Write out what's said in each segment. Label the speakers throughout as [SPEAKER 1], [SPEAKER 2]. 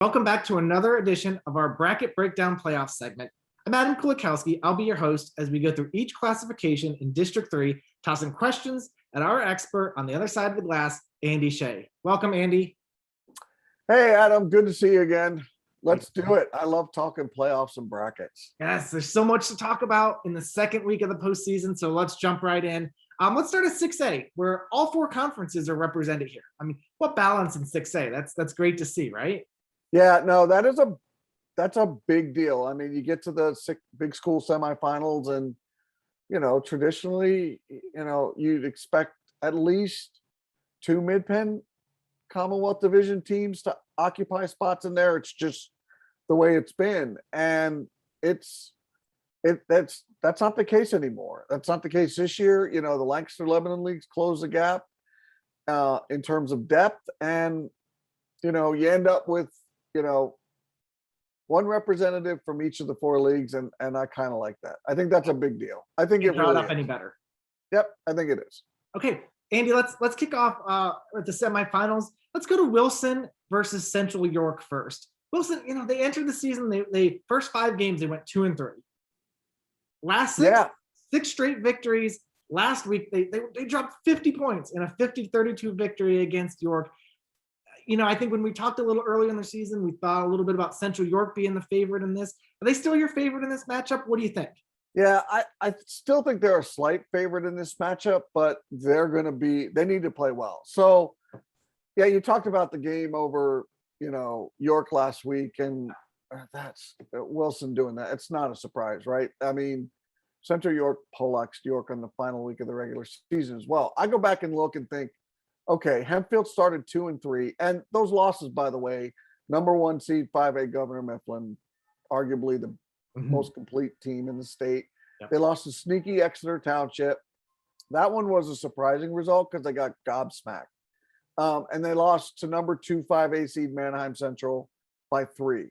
[SPEAKER 1] Welcome back to another edition of our Bracket Breakdown Playoff segment. I'm Adam Kulikowski. I'll be your host as we go through each classification in District 3, tossing questions at our expert on the other side of the glass, Andy Shea. Welcome, Andy.
[SPEAKER 2] Hey, Adam. Good to see you again. Let's do it. I love talking playoffs and brackets.
[SPEAKER 1] Yes, there's so much to talk about in the second week of the postseason, so let's jump right in. Let's start at 6A, where all four conferences are represented here. I mean, what balance in 6A? That's great to see, right?
[SPEAKER 2] Yeah, no, that's a big deal. I mean, you get to the big school semifinals, and traditionally, you'd expect at least two mid-pen Commonwealth Division teams to occupy spots in there. It's just the way it's been, and that's not the case anymore. That's not the case this year. The Lancaster Lebanon leagues close the gap in terms of depth, and you end up with one representative from each of the four leagues, and I kind of like that. I think that's a big deal. I think it really
[SPEAKER 1] up any better.
[SPEAKER 2] Yep, I think it is.
[SPEAKER 1] Okay, Andy, let's kick off with the semifinals. Let's go to Wilson versus Central York first. Wilson, they entered the season. They first 5 games they went 2-3. Last six straight victories. Last week they dropped 50 points in a 50-32 victory against York. I think when we talked a little earlier in the season, we thought a little bit about Central York being the favorite in this. Are they still your favorite in this matchup? What do you think?
[SPEAKER 2] Yeah, I still think they're a slight favorite in this matchup, but they need to play well. So, yeah, you talked about the game over, York last week, and that's Wilson doing that. It's not a surprise, right? I mean, Central York poleaxed York on the final week of the regular season as well. I go back and look and think, okay, Hempfield started 2-3, and those losses, by the way, number 1 seed 5A Governor Mifflin, arguably the most complete team in the state. Yep. They lost to sneaky Exeter Township. That one was a surprising result because they got gobsmacked. And they lost to number 2 5A seed Manheim Central by 3.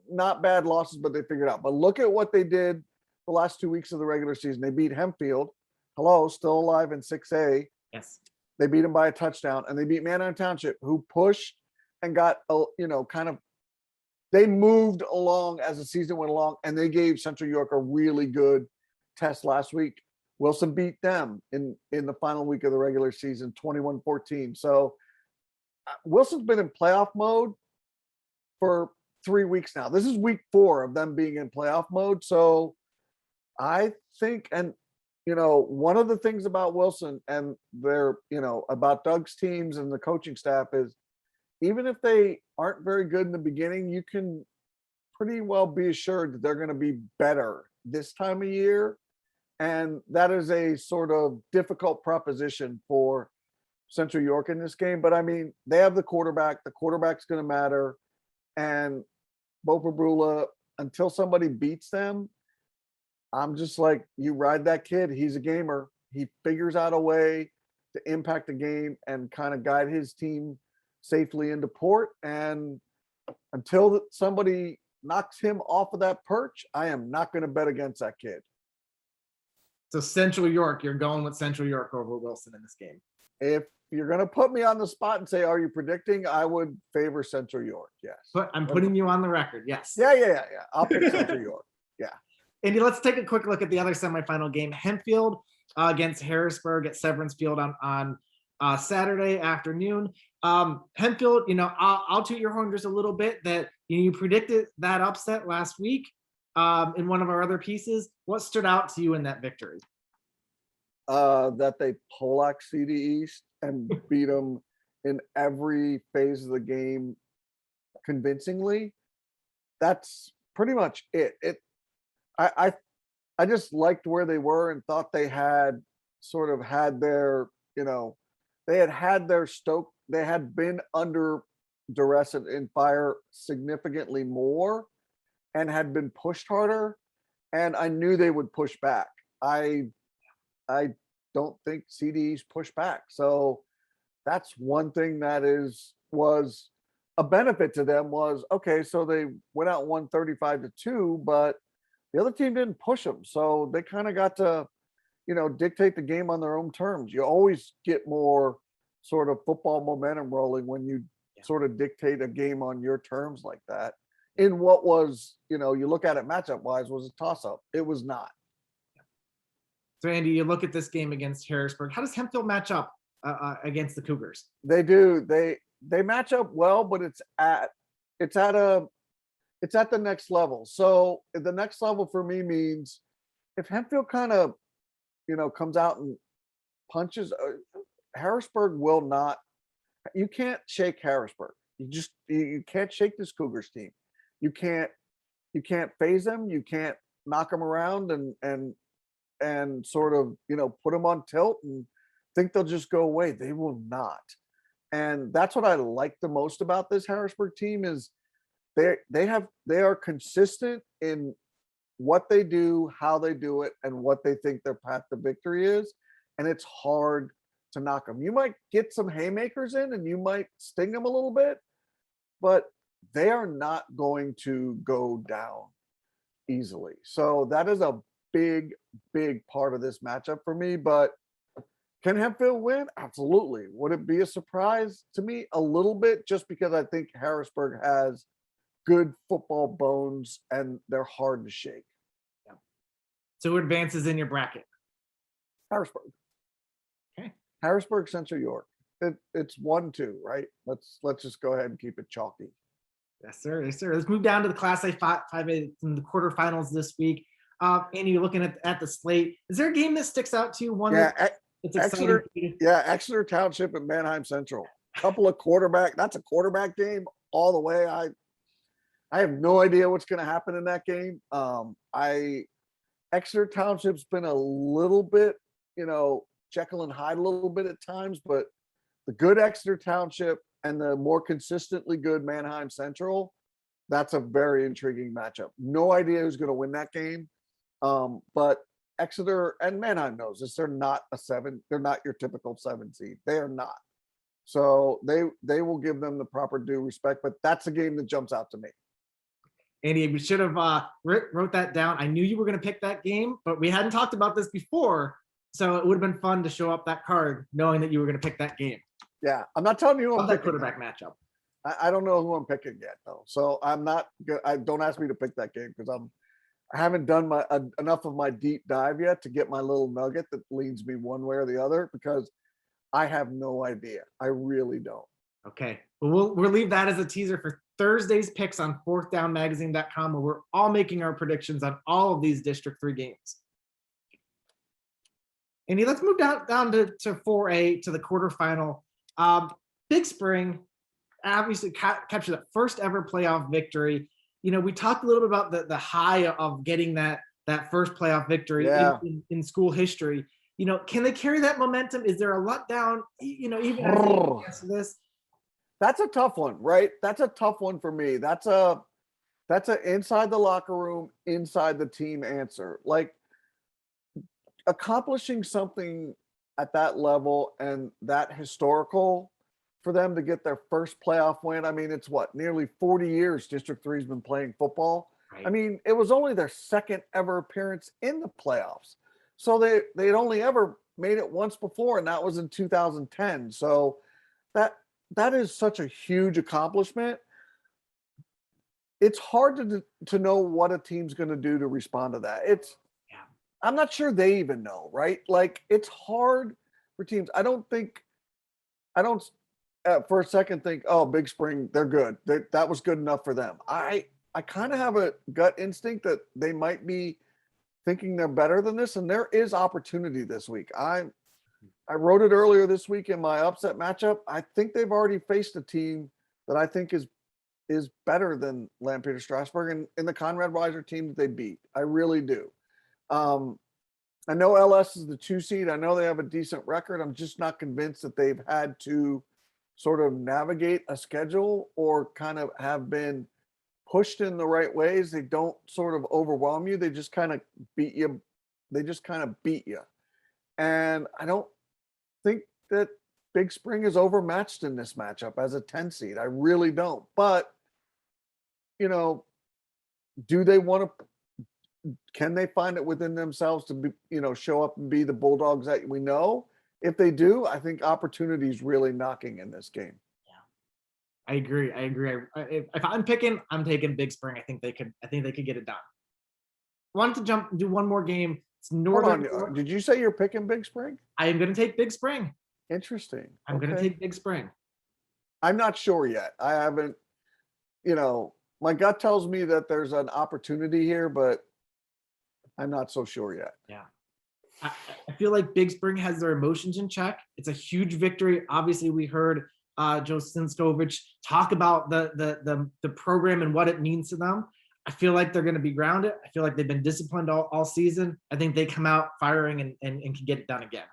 [SPEAKER 2] Not bad losses, but they figured out. But look at what they did the last 2 weeks of the regular season. They beat Hempfield. Hello, still alive in 6A.
[SPEAKER 1] Yes.
[SPEAKER 2] They beat them by a touchdown, and they beat Manheim Township, who pushed and got, they moved along as the season went along, and they gave Central York a really good test last week. Wilson beat them in the final week of the regular season, 21-14. So Wilson's been in playoff mode for 3 weeks now. This is week 4 of them being in playoff mode. So I think, and one of the things about Wilson and their, about Doug's teams and the coaching staff is, even if they aren't very good in the beginning, you can pretty well be assured that they're going to be better this time of year. And that is a sort of difficult proposition for Central York in this game. But I mean, they have the quarterback. The quarterback's going to matter. And Bo Pabrula, until somebody beats them, I'm just like, you ride that kid. He's a gamer. He figures out a way to impact the game and kind of guide his team safely into port. And until somebody knocks him off of that perch, I am not going to bet against that kid.
[SPEAKER 1] So Central York, you're going with Central York over Wilson in this game.
[SPEAKER 2] If you're going to put me on the spot and say, are you predicting? I would favor Central York. Yes.
[SPEAKER 1] But I'm putting you on the record. Yes.
[SPEAKER 2] Yeah. I'll pick Central York. Yeah.
[SPEAKER 1] Andy, let's take a quick look at the other semifinal game. Hempfield against Harrisburg at Severance Field on Saturday afternoon. Hempfield, I'll toot your horn just a little bit that you predicted that upset last week in one of our other pieces. What stood out to you in that victory?
[SPEAKER 2] That they poleaxed CD East and beat them in every phase of the game convincingly. That's pretty much it. I just liked where they were and thought they had sort of had their, they had their stoke. They had been under duress and fire significantly more and had been pushed harder. And I knew they would push back. I don't think CDs push back. So that's one thing that was a benefit to them was, okay, so they went out 135-2, but the other team didn't push them. So they kind of got to, dictate the game on their own terms. You always get more sort of football momentum rolling when you sort of dictate a game on your terms like that. In what was, you look at it matchup wise, was a toss up. It was not.
[SPEAKER 1] So Andy, you look at this game against Harrisburg. How does Hempfield match up against the Cougars?
[SPEAKER 2] They do. They match up well, but it's at the next level. So the next level for me means if Hempfield kind of, comes out and punches, Harrisburg will not. You can't shake Harrisburg. You can't shake this Cougars team. You can't phase them. You can't knock them around and sort of put them on tilt and think they'll just go away. They will not. And that's what I like the most about this Harrisburg team is they are consistent in what they do, how they do it, and what they think their path to victory is. And it's hard to knock them. You might get some haymakers in and you might sting them a little bit, but they are not going to go down easily. So that is a big, big part of this matchup for me. But can Hempfield win? Absolutely. Would it be a surprise to me? A little bit, just because I think Harrisburg has good football bones and they're hard to shake.
[SPEAKER 1] Yeah. So who advances in your bracket?
[SPEAKER 2] Harrisburg.
[SPEAKER 1] Okay.
[SPEAKER 2] Harrisburg, Central York. It's 1-2, right? Let's just go ahead and keep it chalky.
[SPEAKER 1] Yes, sir. Yes, sir. Let's move down to the Class A 5A in the quarterfinals this week. Andy, you're looking at the slate. Is there a game that sticks out to you? One it's exciting.
[SPEAKER 2] Exeter Township and Manheim Central. Couple of that's a quarterback game all the way. I have no idea what's going to happen in that game. Exeter Township's been a little bit, Jekyll and Hyde a little bit at times, but the good Exeter Township and the more consistently good Manheim Central, that's a very intriguing matchup. No idea who's going to win that game. But Exeter and Manheim knows this. They're not a 7. They're not your typical 7 seed. They are not. So they will give them the proper due respect, but that's a game that jumps out to me.
[SPEAKER 1] Andy, we should have wrote that down. I knew you were going to pick that game, but we hadn't talked about this before. So it would have been fun to show up that card knowing that you were going to pick that game.
[SPEAKER 2] Yeah, I'm not telling you who I'm
[SPEAKER 1] that
[SPEAKER 2] picking.
[SPEAKER 1] quarterback matchup.
[SPEAKER 2] I don't know who I'm picking yet, though. So I'm not good. Don't ask me to pick that game because I haven't done enough of my deep dive yet to get my little nugget that leads me one way or the other, because I have no idea. I really don't.
[SPEAKER 1] Okay. Well, we'll leave that as a teaser for Thursday's picks on fourthdownmagazine.com, where we're all making our predictions on all of these District 3 games. Andy, let's move down to 4A, to the quarterfinal. Big Spring obviously captured that first ever playoff victory. We talked a little bit about the high of getting that first playoff victory in school history. Can they carry that momentum? Is there a letdown? Even after this.
[SPEAKER 2] That's a tough one, right? That's a tough one for me. That's a inside the locker room, inside the team answer. Like, accomplishing something at that level and that historical for them to get their first playoff win. I mean, it's nearly 40 years District 3 has been playing football. Right. I mean, it was only their second ever appearance in the playoffs. So they'd only ever made it once before, and that was in 2010. So that is such a huge accomplishment. It's hard to know what a team's going to do to respond to that. I'm not sure they even know, right? Like, it's hard for teams. I don't for a second think, oh, Big Spring, they're good. That was good enough for them. I kind of have a gut instinct that they might be thinking they're better than this, and there is opportunity this week. I wrote it earlier this week in my upset matchup. I think they've already faced a team that I think is better than Lampeter Strasburg and in the Conrad Weiser team that they beat. I really do. I know LS is the 2 seed. I know they have a decent record. I'm just not convinced that they've had to sort of navigate a schedule or kind of have been pushed in the right ways. They don't sort of overwhelm you. They just kind of beat you. And I don't think that Big Spring is overmatched in this matchup as a 10 seed. I really don't. But, do they want to? Can they find it within themselves to be, show up and be the Bulldogs that we know? If they do, I think opportunity is really knocking in this game.
[SPEAKER 1] I agree. I agree. If I'm picking, I'm taking Big Spring. I think they could get it done. Wanted to do one more game. It's
[SPEAKER 2] Hold
[SPEAKER 1] Northern
[SPEAKER 2] on.
[SPEAKER 1] New York.
[SPEAKER 2] Did you say you're picking Big Spring?
[SPEAKER 1] I am going to take Big Spring.
[SPEAKER 2] Interesting.
[SPEAKER 1] I'm going to
[SPEAKER 2] Okay.
[SPEAKER 1] take Big Spring.
[SPEAKER 2] I'm not sure yet. I haven't, my gut tells me that there's an opportunity here, but I'm not so sure yet.
[SPEAKER 1] Yeah. I, I feel like Big Spring has their emotions in check. It's a huge victory. Obviously, we heard Joe Sinskovich talk about the program and what it means to them. I feel like they're going to be grounded. I feel like they've been disciplined all season. I think they come out firing and can get it done again.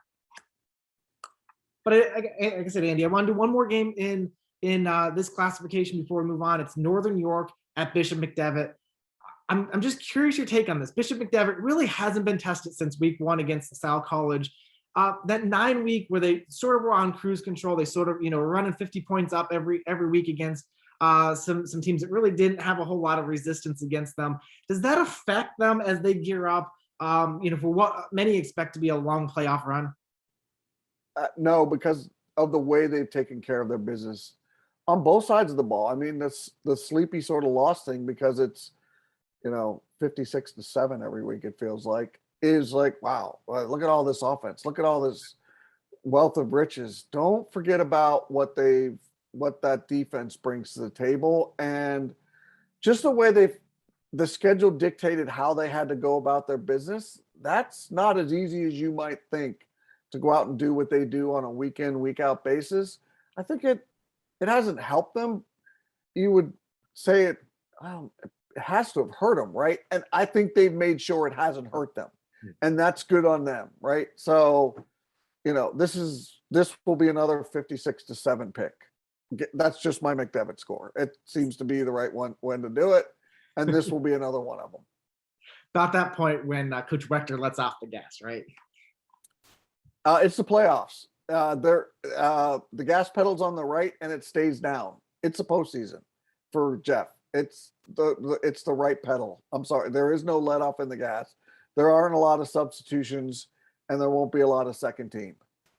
[SPEAKER 1] But like I said, Andy, I want to do one more game in this classification before we move on. It's Northern York at Bishop McDevitt. I'm just curious your take on this. Bishop McDevitt really hasn't been tested since week 1 against LaSalle College. That 9 week where they sort of were on cruise control, they sort of were running 50 points up every week against some teams that really didn't have a whole lot of resistance against them. Does that affect them as they gear up? For what many expect to be a long playoff run?
[SPEAKER 2] No, because of the way they've taken care of their business on both sides of the ball. I mean, that's the sleepy sort of loss thing because it's 56-7 every week. It feels like is like, wow, look at all this offense. Look at all this wealth of riches. Don't forget about what that defense brings to the table, and just the way the schedule dictated how they had to go about their business. That's not as easy as you might think to go out and do what they do on a week in, week out basis. I think it hasn't helped them. You would say it has to have hurt them, right? And I think they've made sure it hasn't hurt them. And that's good on them, right? So, this will be another 56-7 pick. That's just my McDevitt score. It seems to be the right one when to do it. And this will be another one of them.
[SPEAKER 1] About that point when Coach Wechter lets off the gas, right?
[SPEAKER 2] It's the playoffs. The gas pedal's on the right and it stays down. It's a postseason for Jeff. It's the right pedal. I'm sorry. There is no let off in the gas. There aren't a lot of substitutions and there won't be a lot of second team.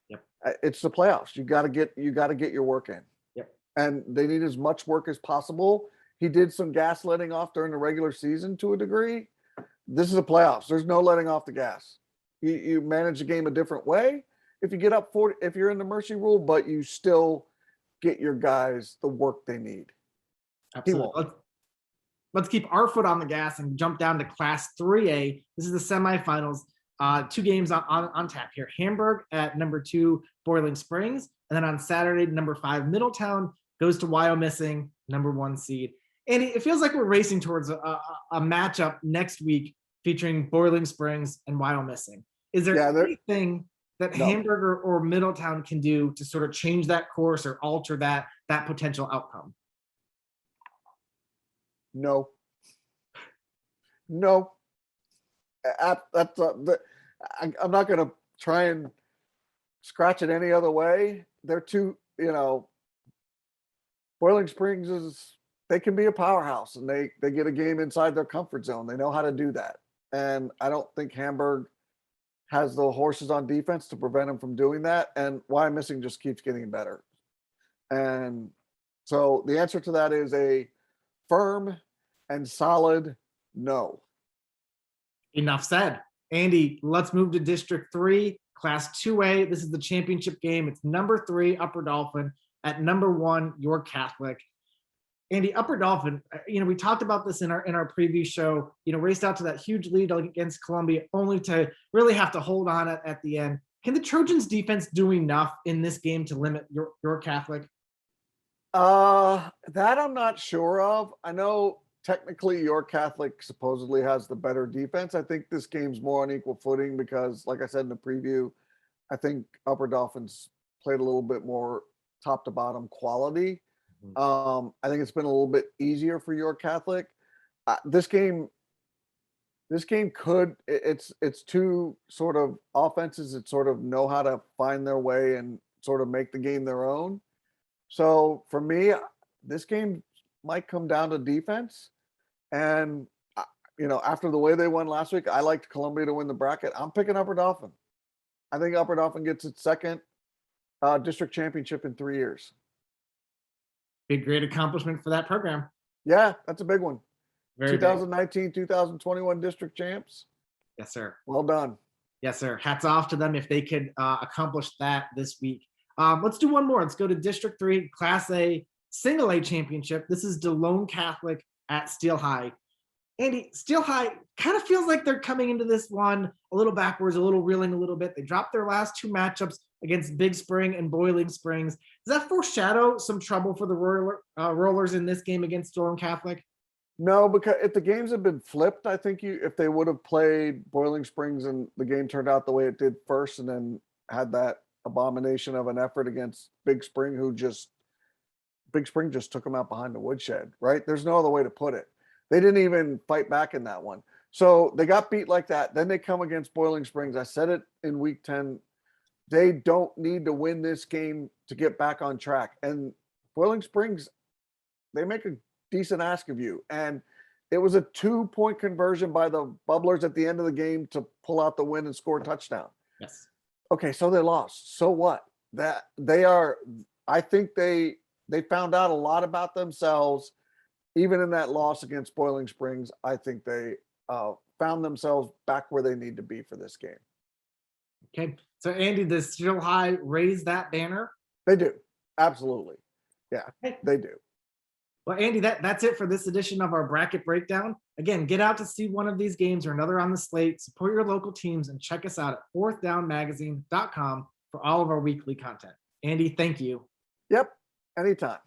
[SPEAKER 1] Yep.
[SPEAKER 2] It's the playoffs. You got to get your work in.
[SPEAKER 1] Yep.
[SPEAKER 2] And they need as much work as possible. He did some gas letting off during the regular season to a degree. This is the playoffs. There's no letting off the gas. You manage the game a different way if you get up 40, if you're in the mercy rule, but you still get your guys the work they need.
[SPEAKER 1] Absolutely. Let's keep our foot on the gas and jump down to Class 3A. This is the semifinals. 2 games on tap here. Hamburg at number 2, Boiling Springs. And then on Saturday, number 5, Middletown goes to Wyomissing, number 1 seed. And it feels like we're racing towards a matchup next week featuring Boiling Springs and Wyomissing. Is there anything that Hamburg or Middletown can do to sort of change that course or alter that potential outcome?
[SPEAKER 2] No. I'm not going to try and scratch it any other way. They're too, Boiling Springs they can be a powerhouse and they get a game inside their comfort zone. They know how to do that. And I don't think Hamburg has the horses on defense to prevent them from doing that. And Wyomissing just keeps getting better. And so the answer to that is a firm and solid no.
[SPEAKER 1] Enough said. Andy, let's move to District 3, Class 2A. This is the championship game. It's number 3, Upper Dauphin, at number 1, York Catholic. Andy, Upper Dauphin, we talked about this in our preview show, raced out to that huge lead against Columbia, only to really have to hold on at the end. Can the Trojans defense do enough in this game to limit York Catholic?
[SPEAKER 2] That I'm not sure of. I know technically York Catholic supposedly has the better defense. I think this game's more on equal footing because, like I said in the preview, I think Upper Dolphins played a little bit more top to bottom quality. I think it's been a little bit easier for York Catholic. This game it's 2 sort of offenses that sort of know how to find their way and sort of make the game their own. So for me, this game might come down to defense. And, after the way they won last week, I liked Columbia to win the bracket. I'm picking Upper Dauphin. I think Upper Dauphin gets its second district championship in 3 years.
[SPEAKER 1] Big, great accomplishment for that program.
[SPEAKER 2] Yeah, that's a big one.
[SPEAKER 1] Very big.
[SPEAKER 2] 2019, 2021 district champs.
[SPEAKER 1] Yes, sir.
[SPEAKER 2] Well done.
[SPEAKER 1] Yes, sir. Hats off to them if they could accomplish that this week. Let's do one more. Let's go to District 3, Class A, Single A Championship. This is DeLone Catholic at Steel High. Andy, Steel High kind of feels like they're coming into this one a little backwards, a little reeling a little bit. They dropped their last two matchups against Big Spring and Boiling Springs. Does that foreshadow some trouble for the Rollers in this game against DeLone Catholic?
[SPEAKER 2] No, because if the games had been flipped, I think if they would have played Boiling Springs and the game turned out the way it did first, and then had that abomination of an effort against Big Spring, Big Spring just took them out behind the woodshed, right? There's no other way to put it. They didn't even fight back in that one. So they got beat like that. Then they come against Boiling Springs. I said it in week 10. They don't need to win this game to get back on track. And Boiling Springs, they make a decent ask of you. And it was a 2-point conversion by the Bubblers at the end of the game to pull out the win and score a touchdown.
[SPEAKER 1] Yes.
[SPEAKER 2] Okay, so they lost. So what? That they are, I think they found out a lot about themselves. Even in that loss against Boiling Springs, I think they found themselves back where they need to be for this game.
[SPEAKER 1] Okay. So Andy, does Steel High raise that banner?
[SPEAKER 2] They do. Absolutely. Yeah,
[SPEAKER 1] Okay.
[SPEAKER 2] they do.
[SPEAKER 1] Well, Andy, that's it for this edition of our bracket breakdown. Again, get out to see one of these games or another on the slate, support your local teams, and check us out at fourthdownmagazine.com for all of our weekly content. Andy, thank you.
[SPEAKER 2] Yep, anytime.